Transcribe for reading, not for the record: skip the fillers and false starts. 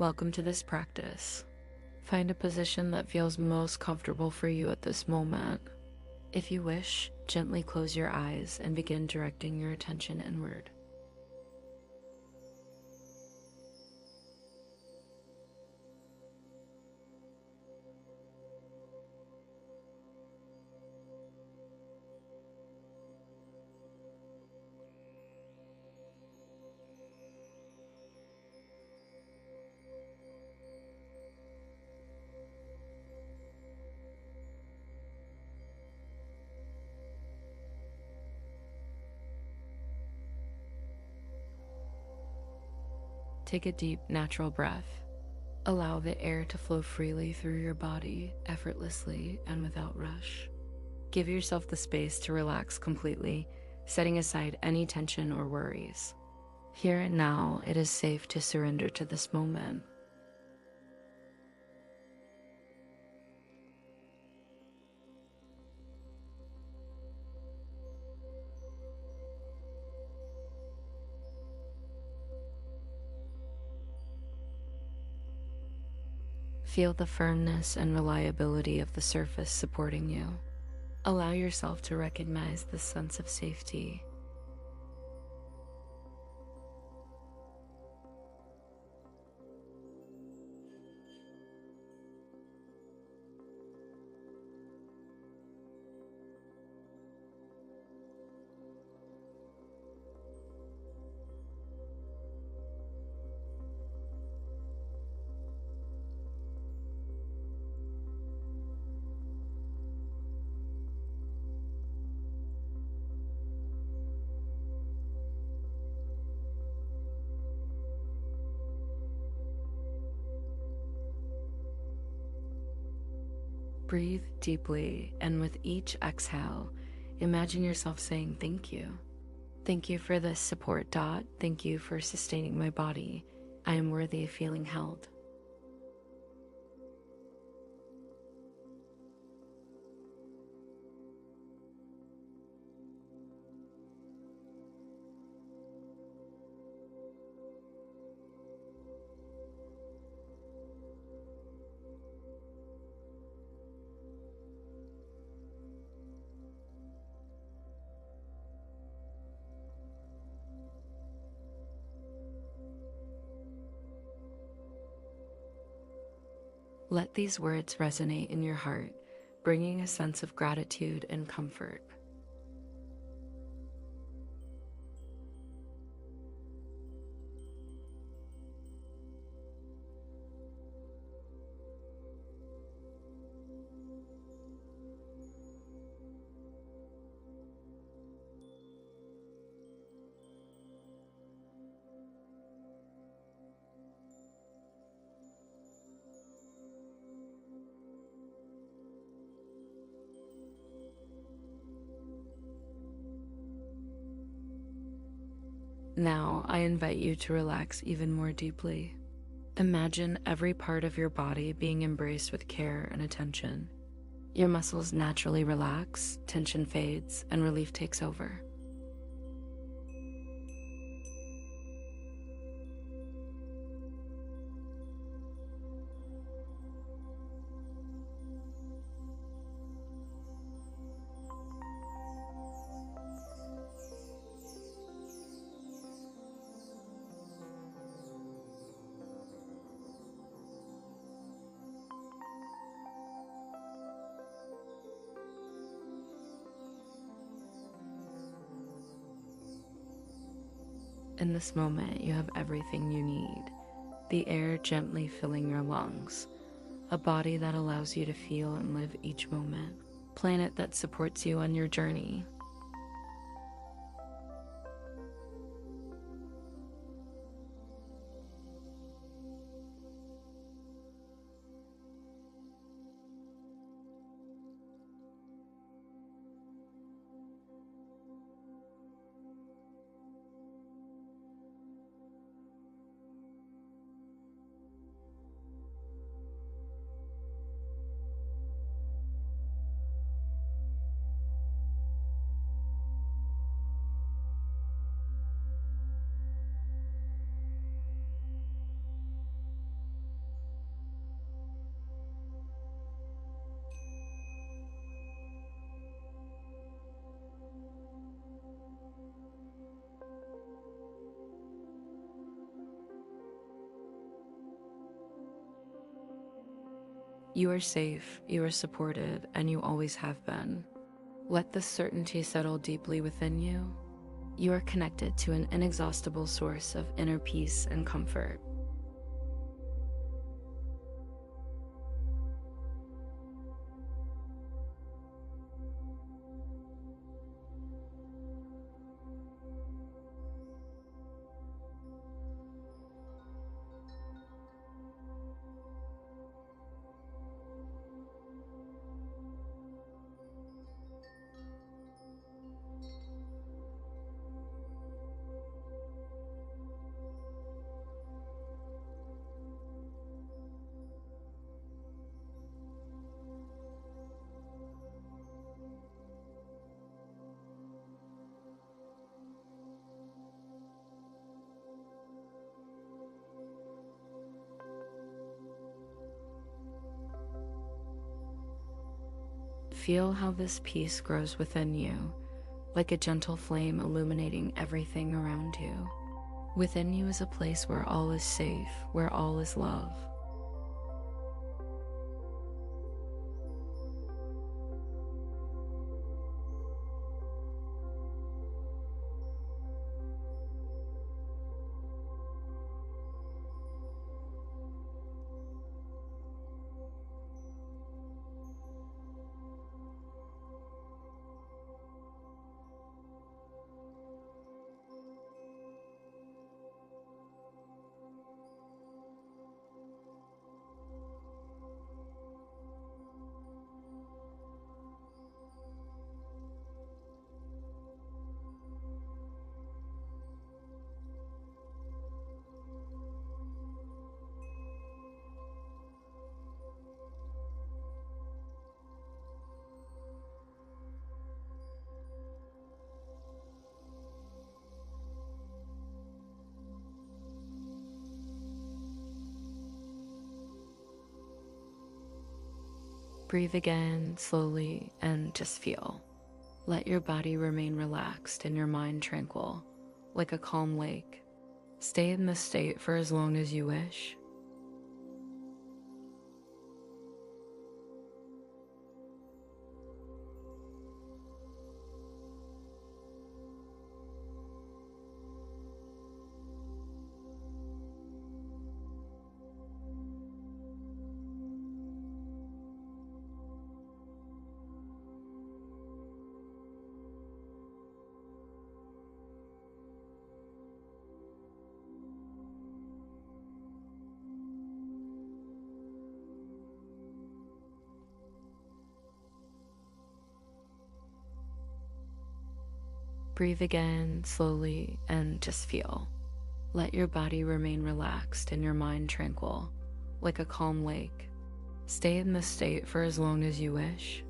Welcome to this practice. Find a position that feels most comfortable for you at this moment. If you wish, gently close your eyes and begin directing your attention inward. Take a deep, natural breath. Allow the air to flow freely through your body, effortlessly and without rush. Give yourself the space to relax completely, setting aside any tension or worries. Here and now, it is safe to surrender to this moment. Feel the firmness and reliability of the surface supporting you. Allow yourself to recognize this sense of safety. Breathe deeply, and with each exhale, imagine yourself saying thank you. Thank you for this support. Thank you for sustaining my body. I am worthy of feeling held. Let these words resonate in your heart, bringing a sense of gratitude and comfort. Now, I invite you to relax even more deeply. Imagine every part of your body being embraced with care and attention. Your muscles naturally relax, tension fades, and relief takes over. In this moment, you have everything you need. The air gently filling your lungs, a body that allows you to feel and live each moment, planet that supports you on your journey. You are safe, you are supported, and you always have been. Let this certainty settle deeply within you. You are connected to an inexhaustible source of inner peace and comfort. Feel how this peace grows within you, like a gentle flame illuminating everything around you. Within you is a place where all is safe, where all is love. Breathe again slowly and just feel. Let your body remain relaxed and your mind tranquil, like a calm lake. Stay in this state for as long as you wish. Breathe again slowly and just feel. Let your body remain relaxed and your mind tranquil, like a calm lake. Stay in this state for as long as you wish.